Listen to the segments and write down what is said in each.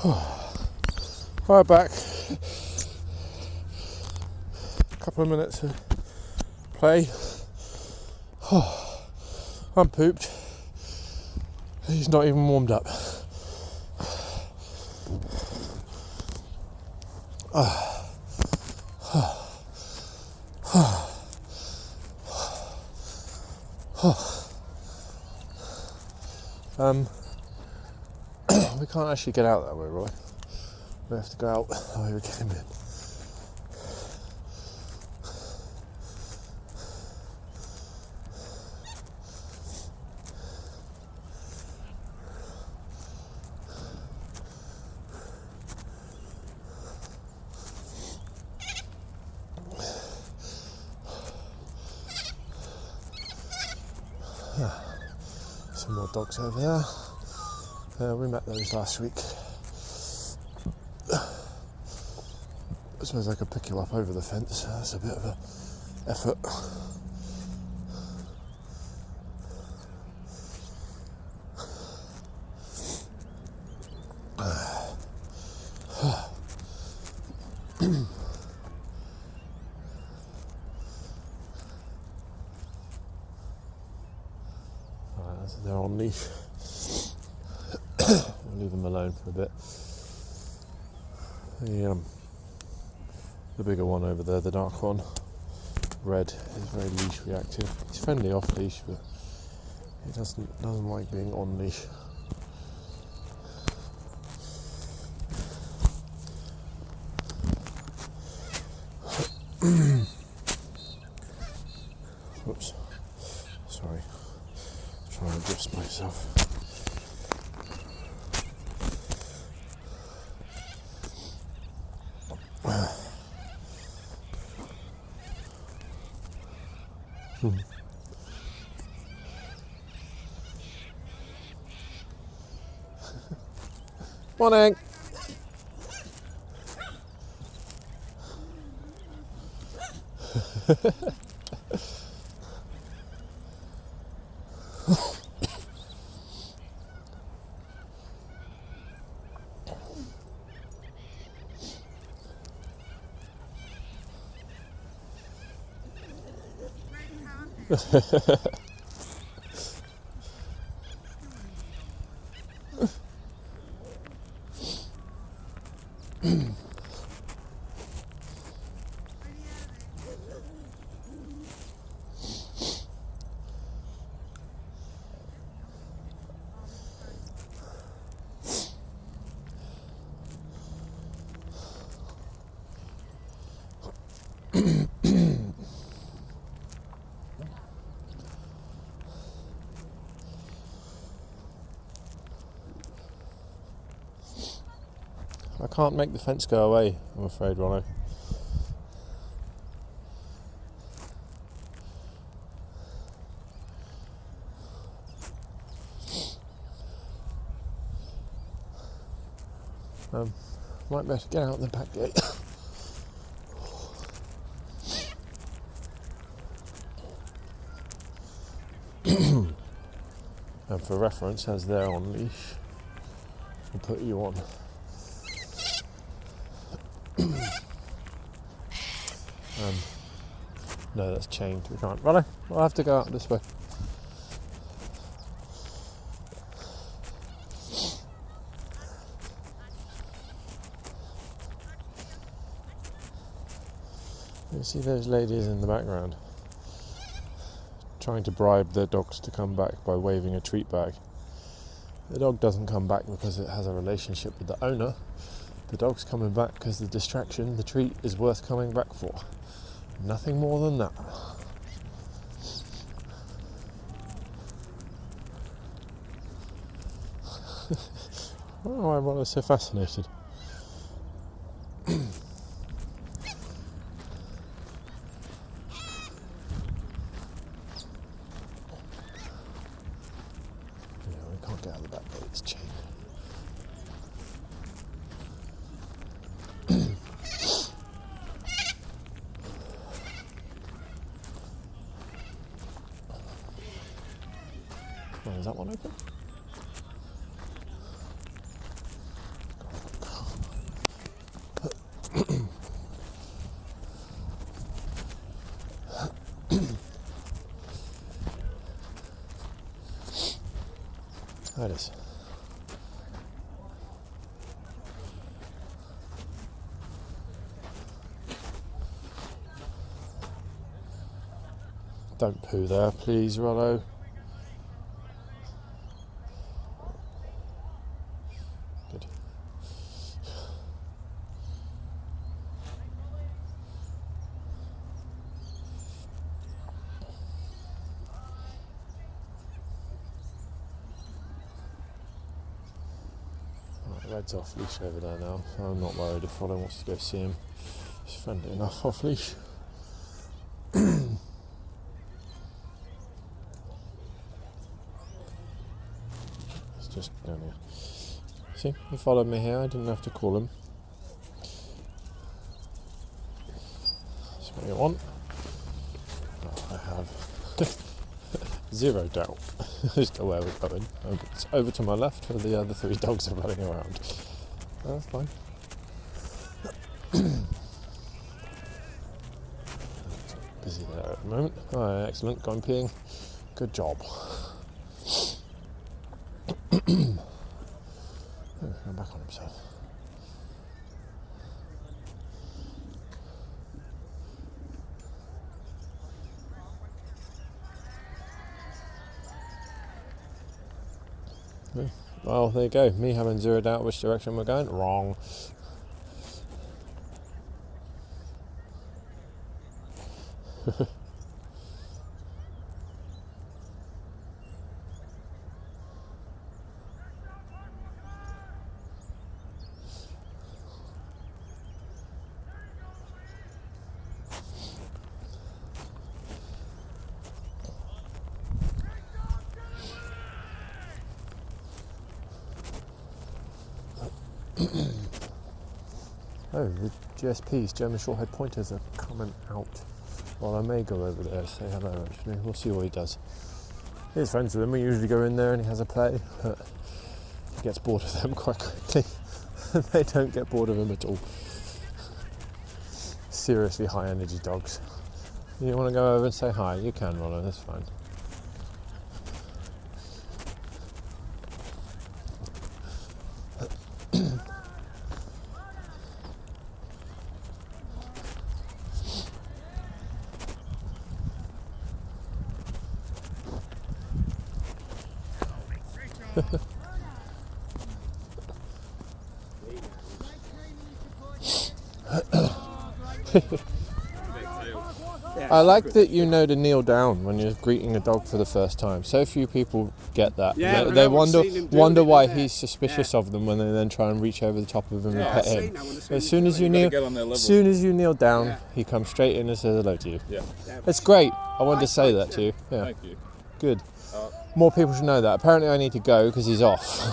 Right, back. A couple of minutes to play. I'm pooped. He's not even warmed up. We can't actually get out that way, Roy. We have to go out the way we came in. Some more dogs over there. We met those last week. I suppose I could pick you up over the fence. That's a bit of an effort. Right, so they're on leash. We'll leave them alone for a bit. The bigger one over there, the dark one, red, is very leash reactive. He's friendly off leash, but he doesn't like being on leash. Whoops, sorry, I'm trying to adjust myself. Morning. I can't make the fence go away, I'm afraid, Rollo. Might be able to get out the back gate. And for reference, as they're on leash, we'll put you on. No, that's chained. We can't. Rollo, I'll have to go out this way. You see those ladies in the background trying to bribe their dogs to come back by waving a treat bag. The dog doesn't come back because it has a relationship with the owner. The dog's coming back because the distraction, the treat, is worth coming back for. Nothing more than that. Oh, I'm rather so fascinated. We can't get out of the back gate, it's chained. Oh, is that one open? There it is. Don't poo there, please, Rollo. Good. Right, Red's off leash over there now, so I'm not worried if Rollo wants to go see him. He's friendly enough off leash. Just down here. See, he followed me here, I didn't have to call him. That's what you want. Oh, I have zero doubt as to where we're going. It's over to my left where the other three dogs are running around. That's fine. Busy there at the moment. Oh, excellent, gone peeing. Good job. Oh, back on himself. Well, there you go. Me having zero doubt which direction we're going. Wrong. Oh, the GSPs, German Shorthair Pointers, are coming out. Well, I may go over there, say hello actually. We'll see what he does. He's friends with them. We usually go in there and he has a play, but he gets bored of them quite quickly. They don't get bored of him at all. Seriously high energy dogs. You want to go over and say hi? You can, Rollo, that's fine. I like that you know to kneel down when you're greeting a dog for the first time. So few people get that. Yeah, they wonder why he's suspicious of them when they then try and reach over the top of him and pet him. As soon as you kneel down, he comes straight in and says hello to you. Yeah. It's great. I wanted to say that to you. Yeah. Thank you. Good. More people should know that. Apparently I need to go because he's off.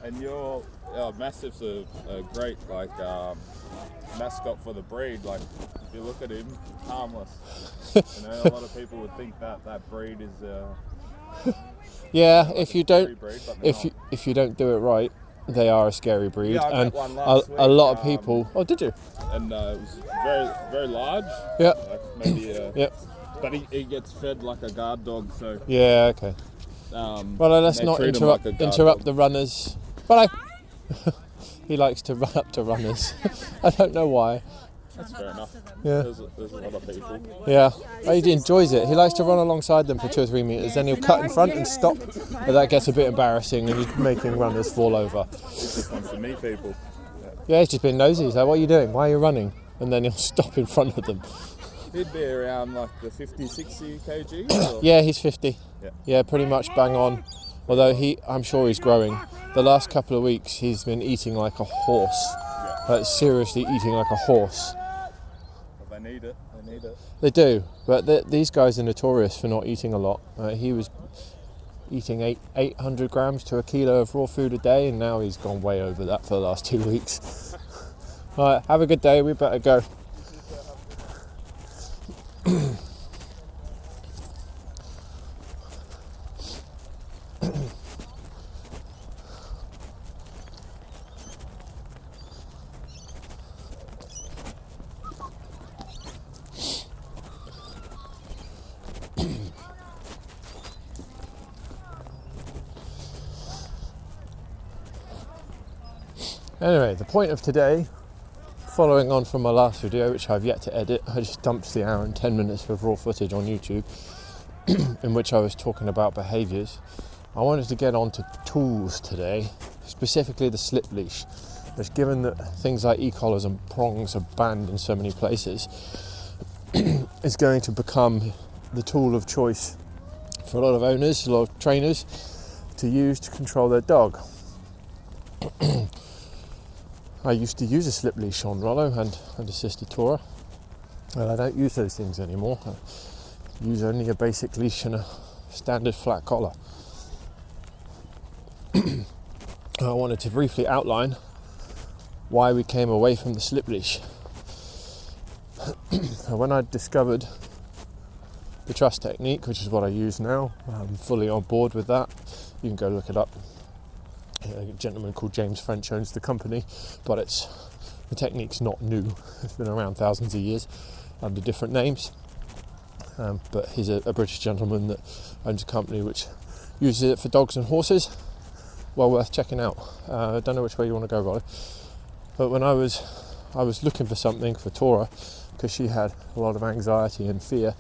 And your Mastiff's a great mascot for the breed. Like if you look at him, harmless. A lot of people would think that breed is. Yeah, if you don't, breed, if you don't do it right, they are a scary breed. Yeah, I and met one last week, a lot of people. Oh, did you? And it was very, very large. Yeah. Like maybe. Yep. But he gets fed like a guard dog, so. Yeah. Okay. Well, let's not interrupt the runners. Bye. He likes to run up to runners. I don't know why. That's fair enough. Yeah. There's a lot of people. Yeah. He enjoys it. He likes to run alongside them for 2 or 3 meters, then he'll cut in front and stop. But that gets a bit embarrassing and he's making runners fall over. He just wants to meet people. Yeah, he's just been nosy. He's like, what are you doing? Why are you running? And then he'll stop in front of them. He'd be around like the 50, 60 kg? Or? Yeah, he's 50. Yeah, pretty much bang on. Although I'm sure he's growing. The last couple of weeks he's been eating like a horse. Like seriously eating like a horse. But they need it. They do, but these guys are notorious for not eating a lot. He was eating 800 grams to a kilo of raw food a day, and now he's gone way over that for the last 2 weeks. All right, have a good day. We better go. Anyway, the point of today, following on from my last video, which I've yet to edit, I just dumped the hour and 10 minutes of raw footage on YouTube in which I was talking about behaviours. I wanted to get on to tools today, specifically the slip leash, which, given that things like e-collars and prongs are banned in so many places, is going to become the tool of choice for a lot of owners, a lot of trainers, to use to control their dog. I used to use a slip leash on Rollo and assisted Tora, and I don't use those things anymore. I use only a basic leash and a standard flat collar. I wanted to briefly outline why we came away from the slip leash. When I discovered the trust technique, which is what I use now, I'm fully on board with that. You can go look it up. A gentleman called James French owns the company, but the technique's not new. It's been around thousands of years under different names. But he's a British gentleman that owns a company which uses it for dogs and horses. Well worth checking out. I don't know which way you want to go, Rollo. But when I was looking for something for Tora, because she had a lot of anxiety and fear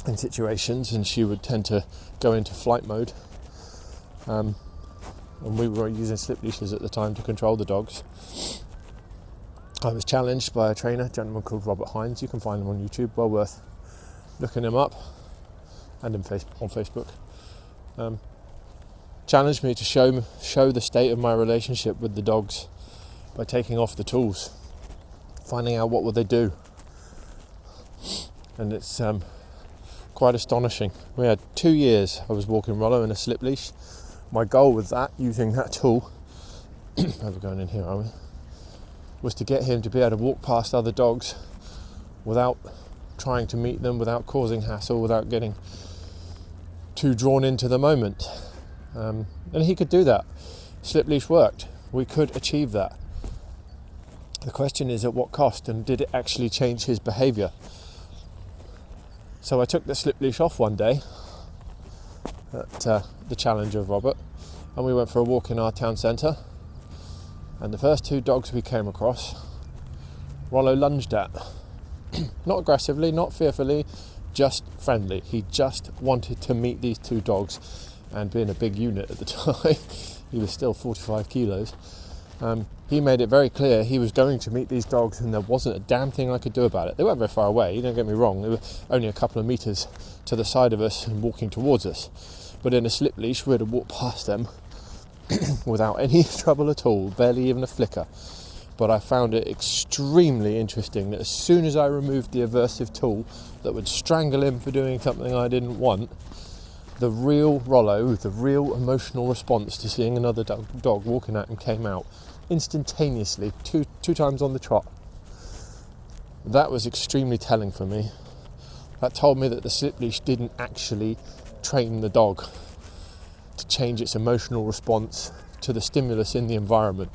in situations, and she would tend to go into flight mode. And we were using slip leashes at the time to control the dogs. I was challenged by a trainer, a gentleman called Robert Hines. You can find him on YouTube, well worth looking him up, and on Facebook. Challenged me to show the state of my relationship with the dogs by taking off the tools, finding out what would they do. And it's quite astonishing. We had 2 years I was walking Rollo in a slip leash. My goal with that, using that tool, we're going in here, aren't we? Was to get him to be able to walk past other dogs without trying to meet them, without causing hassle, without getting too drawn into the moment. And he could do that. Slip leash worked. We could achieve that. The question is, at what cost, and did it actually change his behaviour? So I took the slip leash off one day at the challenge of Robert, and we went for a walk in our town centre, and the first 2 dogs we came across, Rollo lunged at. Not aggressively, not fearfully, just friendly. He just wanted to meet these 2 dogs, and being a big unit at the time, he was still 45 kilos, he made it very clear he was going to meet these dogs, and there wasn't a damn thing I could do about it. They weren't very far away, don't get me wrong, they were only a couple of metres to the side of us and walking towards us. But in a slip leash, we had to walk past them without any trouble at all, barely even a flicker. But I found it extremely interesting that as soon as I removed the aversive tool that would strangle him for doing something I didn't want, the real Rollo, the real emotional response to seeing another dog walking at him came out instantaneously, two times on the trot. That was extremely telling for me. That told me that the slip leash didn't actually train the dog to change its emotional response to the stimulus in the environment.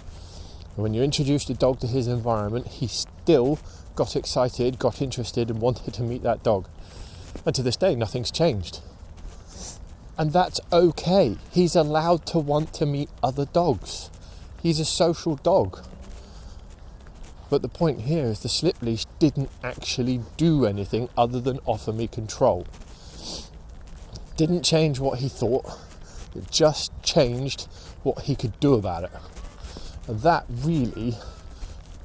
And when you introduced a dog to his environment, he still got excited, got interested, and wanted to meet that dog. And to this day, nothing's changed. And that's okay. He's allowed to want to meet other dogs. He's a social dog. But the point here is the slip leash didn't actually do anything other than offer me control. Didn't change what he thought. It just changed what he could do about it. And that really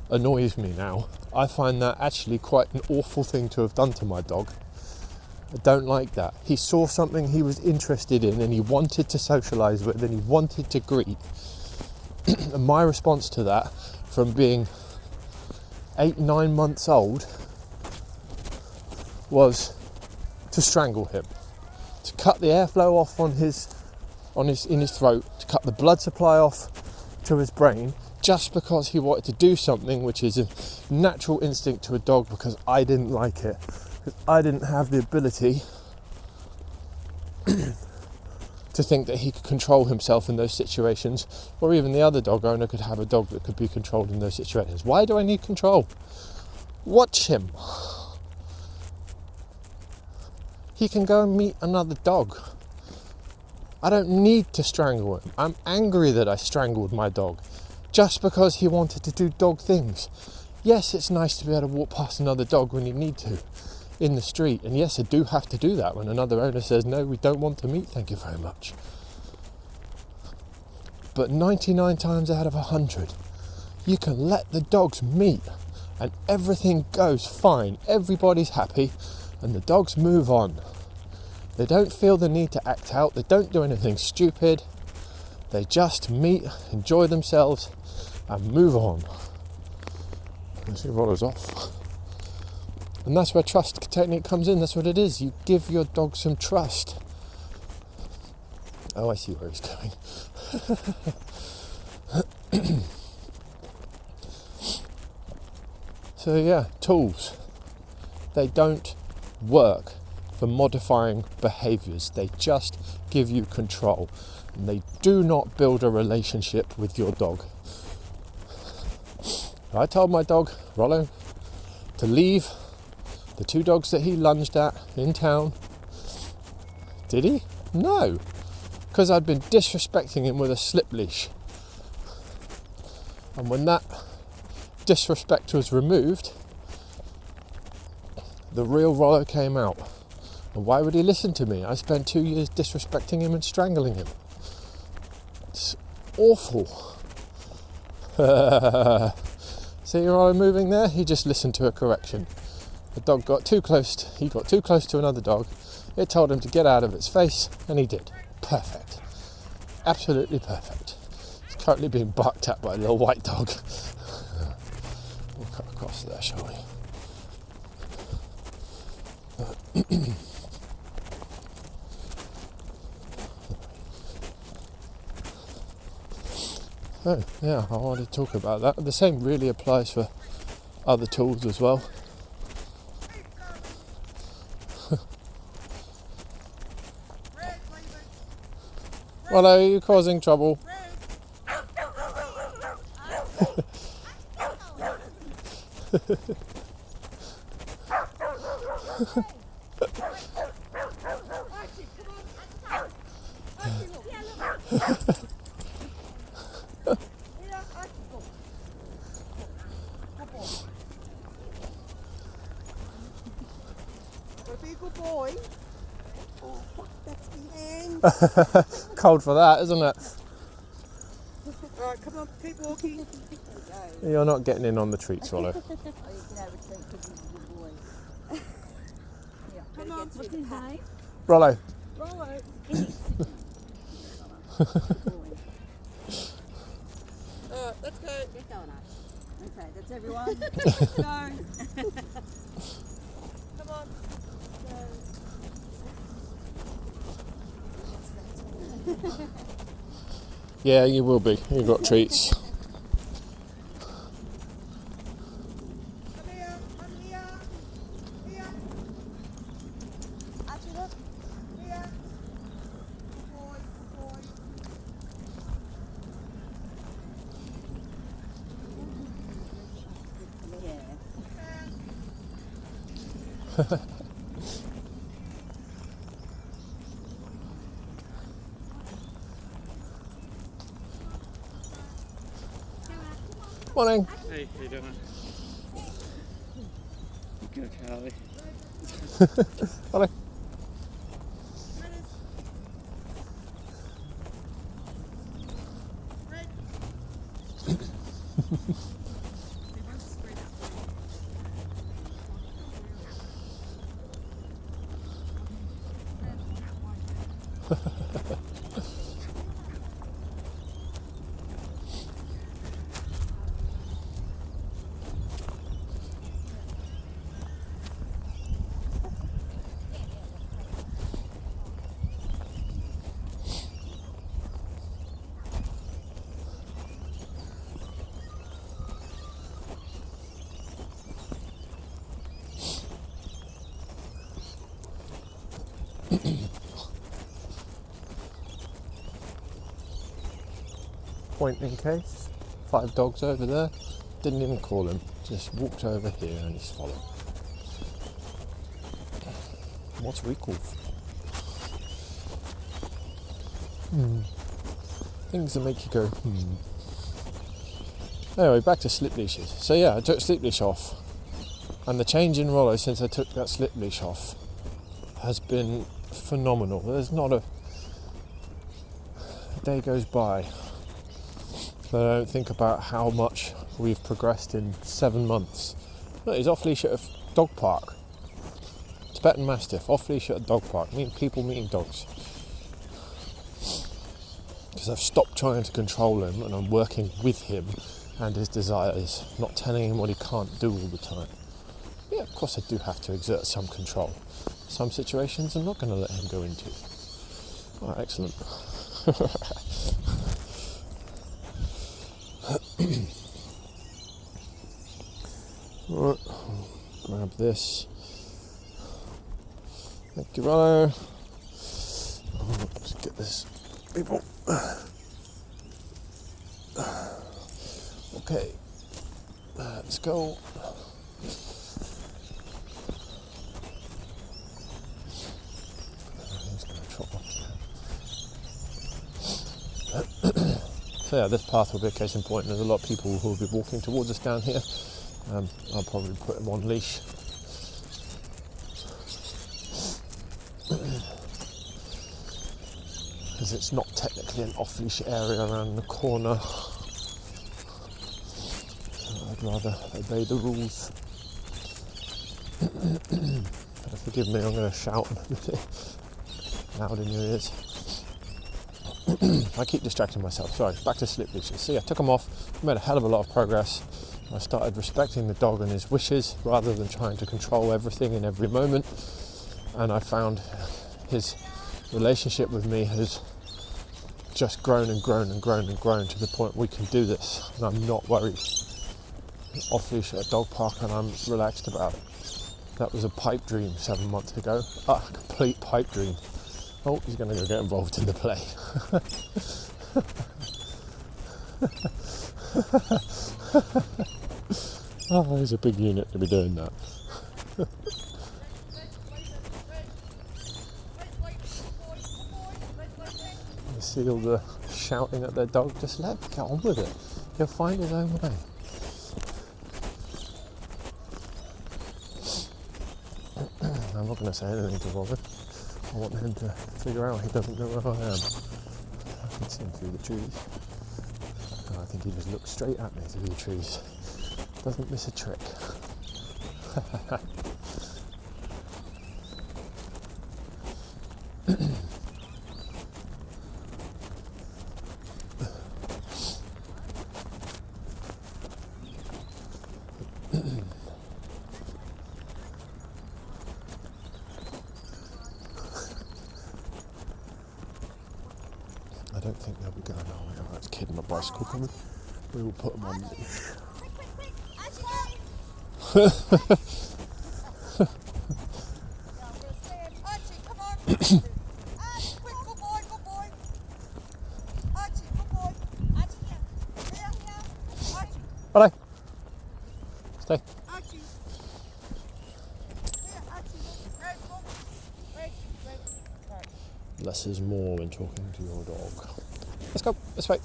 annoys me now. I find that actually quite an awful thing to have done to my dog. I don't like that. He saw something he was interested in, and he wanted to socialise with, and he wanted to greet. And my response to that, from being 8-9 months old, was to strangle him, to cut the airflow off in his throat, to cut the blood supply off to his brain, just because he wanted to do something which is a natural instinct to a dog, because I didn't like it, because I didn't have the ability to think that he could control himself in those situations, or even the other dog owner could have a dog that could be controlled in those situations. Why do I need control? Watch him. He can go and meet another dog. I don't need to strangle him. I'm angry that I strangled my dog. just because he wanted to do dog things. Yes, it's nice to be able to walk past another dog when you need to in the street. And yes, I do have to do that when another owner says, no, we don't want to meet, thank you very much. But 99 times out of 100, you can let the dogs meet and everything goes fine. Everybody's happy and the dogs move on. They don't feel the need to act out. They don't do anything stupid. They just meet, enjoy themselves and move on. You see Rollo's off. And that's where trust technique comes in. That's what it is. You give your dog some trust. Oh, I see where he's going. So yeah, tools. They don't work for modifying behaviours. They just give you control. And they do not build a relationship with your dog. I told my dog, Rollo, to leave the 2 dogs that he lunged at in town. Did he? No. Because I'd been disrespecting him with a slip leash. And when that disrespect was removed, the real Rollo came out. And why would he listen to me? I spent 2 years disrespecting him and strangling him. It's awful. See Rollo moving there? He just listened to a correction. The dog got too close. He got too close to another dog. It told him to get out of its face, and he did. Perfect. Absolutely perfect. He's currently being barked at by a little white dog. We'll cut across there, shall we? Oh, yeah, I wanted to talk about that. The same really applies for other tools as well. Well, are you causing trouble? Be a good boy. Oh, that's behind. Cold for that, isn't it? Alright, come on, keep walking. You're not getting in on the treats, Rollo. Oh, you can have a treat because he's a good boy. Come on. What's his name? Rollo. Rollo. Alright, let's go. Get going, Ash. Okay, that's everyone. Go. Come on. Yeah, you will be. You've got treats. Come here. Come here. Here. Archie, look. Here. Good boy. Good boy. Yeah. Morning. Hey, how you doing? Good, Charlie. Rollo. Point in case. 5 dogs over there. Didn't even call him. Just walked over here and he's followed. What's recall? Things that make you go, Anyway, back to slip leashes. So yeah, I took slip leash off, and the change in Rollo since I took that slip leash off has been phenomenal. There's not a day goes by that I don't think about how much we've progressed in 7 months. Look, he's off leash at a dog park. Tibetan Mastiff, off leash at a dog park. People meeting dogs. Because I've stopped trying to control him and I'm working with him and his desires, not telling him what he can't do all the time. Yeah, of course I do have to exert some control. Some situations I'm not going to let him go into. Oh, excellent. Right, grab this. Thank you, Rollo. Let's get this, people. Okay, let's go. He's going to trot off. So yeah, this path will be a case in point. There's a lot of people who will be walking towards us down here. I'll probably put him on leash. Because it's not technically an off-leash area around the corner. So I'd rather obey the rules. But forgive me, I'm going to shout loud in your ears. I keep distracting myself. Sorry, back to slip leashes. So yeah, took them off, made a hell of a lot of progress. I started respecting the dog and his wishes rather than trying to control everything in every moment. And I found his relationship with me has just grown and grown and grown and grown to the point we can do this. And I'm not worried. Off leash at a dog park and I'm relaxed about it. That was a pipe dream 7 months ago. A complete pipe dream. Oh, he's going to go get involved in the play. Oh, he's a big unit to be doing that. You see all the shouting at their dog, just let him get on with it. He'll find his own way. I'm not going to say anything to Robin. I want him to figure out he doesn't know where I am. I can see him through the trees. And I think he just looks straight at me through the trees. Doesn't miss a trick. I don't think they'll be going our way. Oh, that's a kid on a bicycle coming. We will put them on leash. Archie, come on. Quick, good boy, good boy. Archie, good boy. Archie, here. Here, here. Archie, Hello. Stay. Archie. Here, Archie. Right, go. Right. Less is more when talking to your dog. Let's go. This way.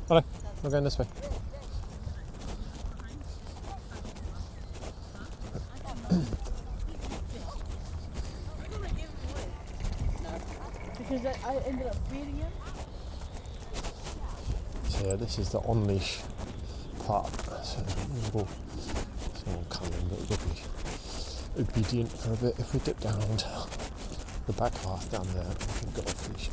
Hello. We're going this way. Because I ended up feeding him. So yeah, this is the on-leash part. So we'll, it's not coming, but we'll be obedient for a bit. If we dip down the back path down there, we can go off leash.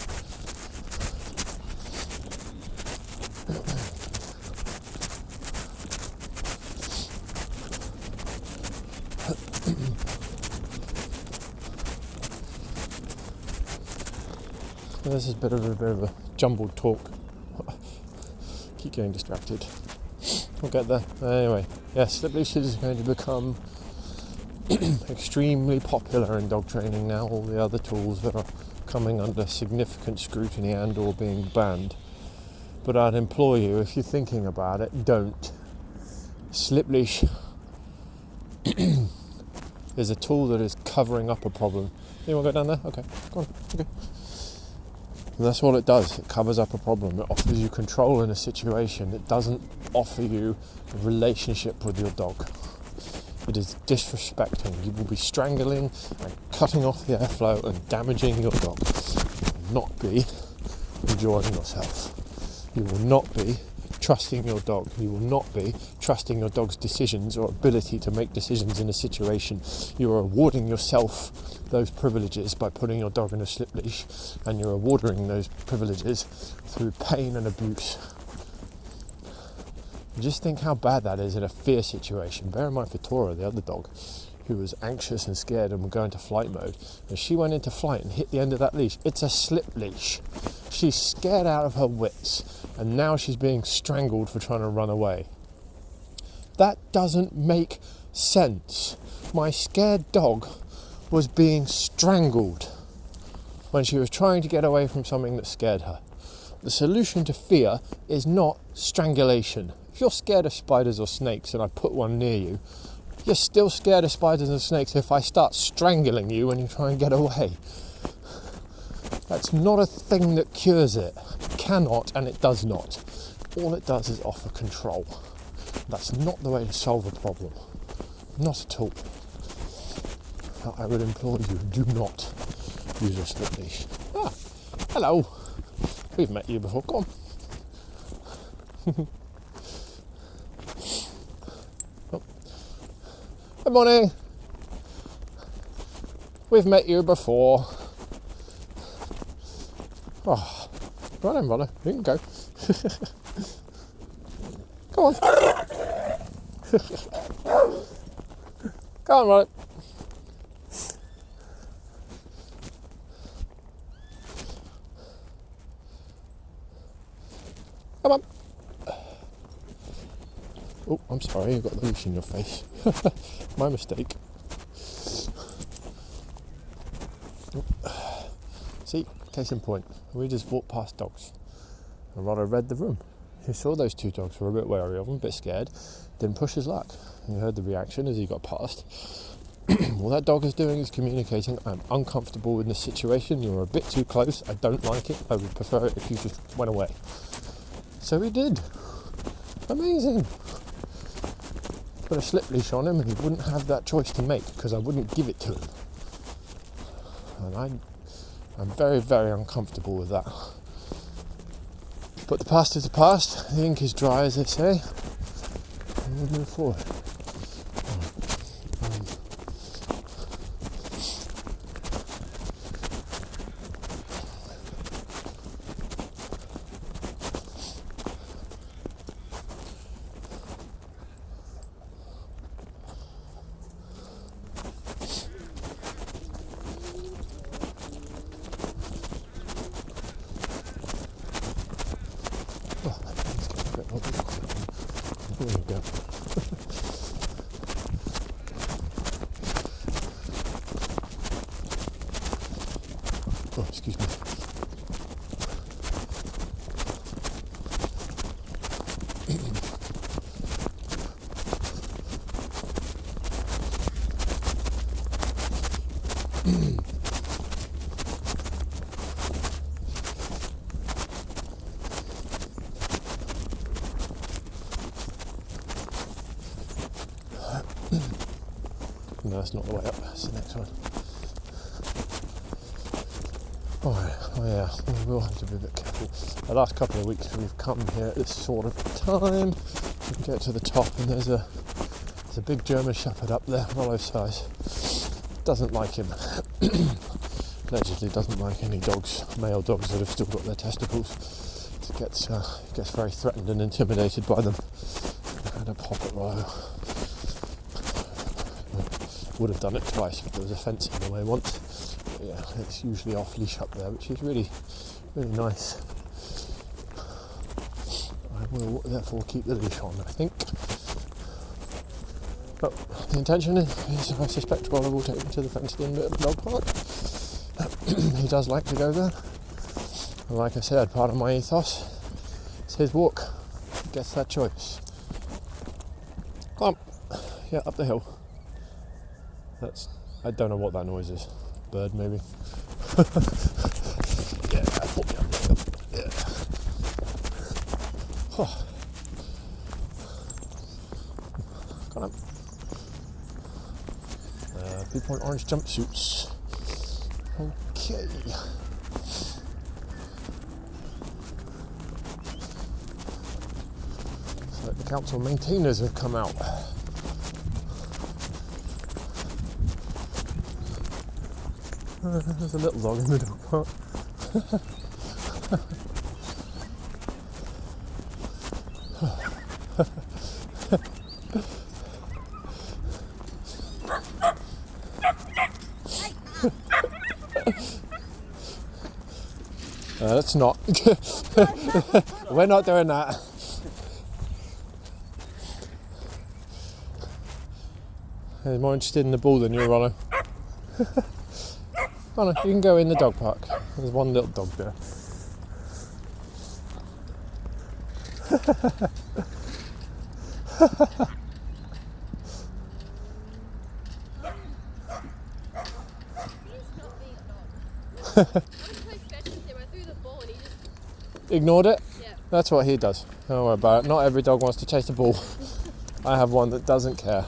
This is a bit of a jumbled talk. Keep getting distracted. We'll get there. Anyway, yeah, slip leashes is going to become extremely popular in dog training now. All the other tools are coming under significant scrutiny and or being banned. But I'd implore you, if you're thinking about it, don't. Slip leash is a tool that is covering up a problem. You want to go down there? Okay, go on. Okay. And that's all it does. It covers up a problem. It offers you control in a situation. It doesn't offer you a relationship with your dog. It is disrespecting. You will be strangling and cutting off the airflow and damaging your dog. You will not be enjoying yourself. You will not be trusting your dog. You will not be trusting your dog's decisions or ability to make decisions in a situation. You are awarding yourself those privileges by putting your dog in a slip leash, and you're awarding those privileges through pain and abuse. Just think how bad that is in a fear situation. Bear in mind for Tora, the other dog, who was anxious and scared and would go into flight mode. And she went into flight and hit the end of that leash. It's a slip leash. She's scared out of her wits, and now she's being strangled for trying to run away. That doesn't make sense. My scared dog was being strangled when she was trying to get away from something that scared her. The solution to fear is not strangulation. If you're scared of spiders or snakes and I put one near you, you're still scared of spiders and snakes if I start strangling you when you try and get away. That's not a thing that cures it. It cannot, and it does not. All it does is offer control. That's not the way to solve a problem. Not at all. I would implore you, do not use a slip leash. Ah, hello. We've met you before. Come on. Oh. Good morning. We've met you before. Oh, right then, Rollo. You can go. Go on. Go on, Rollo. Come on. Oh, I'm sorry, you've got the leash in your face. My mistake. See, case in point, we just walked past dogs and Rollo read the room. He saw those two dogs, were a bit wary of him, a bit scared, didn't push his luck. You heard the reaction as he got past. All that dog is doing is communicating, I'm uncomfortable in this situation, you're a bit too close, I don't like it, I would prefer it if you just went away. So he did. Amazing. Put a slip leash on him and he wouldn't have that choice to make because I wouldn't give it to him. And I'm very, very uncomfortable with that. But the past is the past, the ink is dry as they say, and we'll move forward. There you go. Oh, excuse me. No, that's not the way up, that's the next one. Oh yeah, we will have to be a bit careful. The last couple of weeks we've come here at this sort of time. We get to the top and there's a big German Shepherd up there, Rollo size. Doesn't like him. Allegedly doesn't like any dogs, male dogs that have still got their testicles. Gets very threatened and intimidated by them. I had a pop at Rollo. Would have done it twice, but there was a fence in the way once. But yeah, it's usually off leash up there, which is really, really nice. I will therefore keep the leash on, I think. But the intention is I suspect Rollo will take me to the fenced-in bit of the dog park. He does like to go there. And like I said, part of my ethos is his walk. He gets that choice. Come on. Yeah, up the hill. I don't know what that noise is. Bird, maybe. Yeah, pull me up. Yeah. Oh. Got him. People in orange jumpsuits. Okay. So the council maintainers have come out. There's a little dog in the dog park. Let's not. We're not doing that. He's more interested in the ball than you, Rollo. Rollo, you can go in the dog park. There's one little dog there. Ignored it? Yeah. That's what he does. Don't worry about it. Not every dog wants to chase the ball. I have one that doesn't care.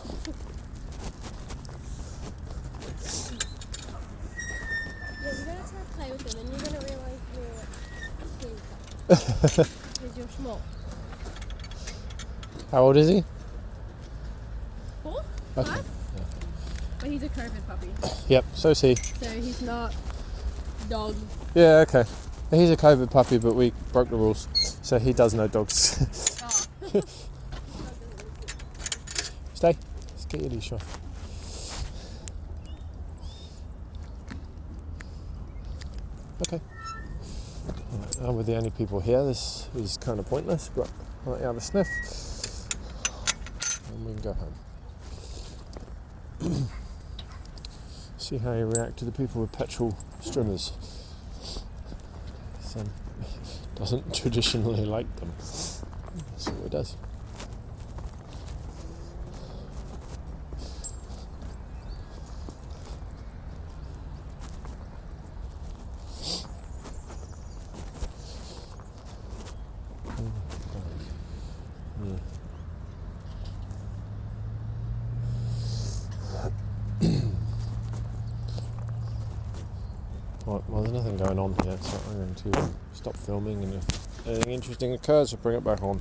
Yeah, you're going to try to play with him and you're going to realise you're because you're small. How old is he? 4? Okay. 5? But he's a COVID puppy, Yep, so's he. so he's not dog. Yeah, okay. He's a COVID puppy, but we broke the rules. So he does know dogs. Oh. Stay. Let's get your leash off. Okay. Right, now we're the only people here. This is kind of pointless, but I'll let you have a sniff. And we can go home. See how you react to the people with petrol strimmers. Some doesn't traditionally like them. So it does. Right, well, there's nothing going on here, so I'm going to stop filming, and if anything interesting occurs, I'll bring it back on.